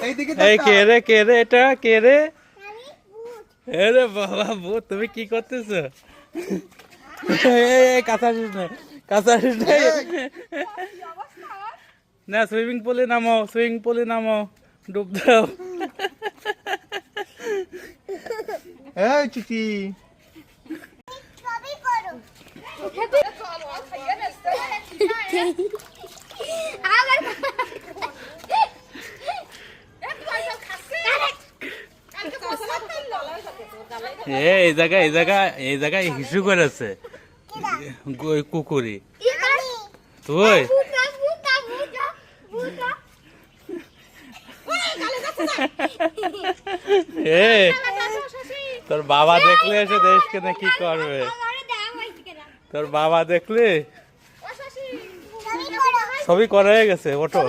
এই কে রে এটা কে রে? আরে বাবা ভূত, তুমি কি করতেছো? কাঁচা আসিস না, কাঁচা আসিস না, সুইমিং পুলে নামো, সুইমিং পুলে নামো, ডুব দাও। এই চিটি এই জায়গায় হিসু করেছে কুকুরি। তুই তোর বাবা দেখলে এসে দেশকে না কি করবে? তোর বাবা দেখলে ছবি করা হয়ে গেছে, ওঠো।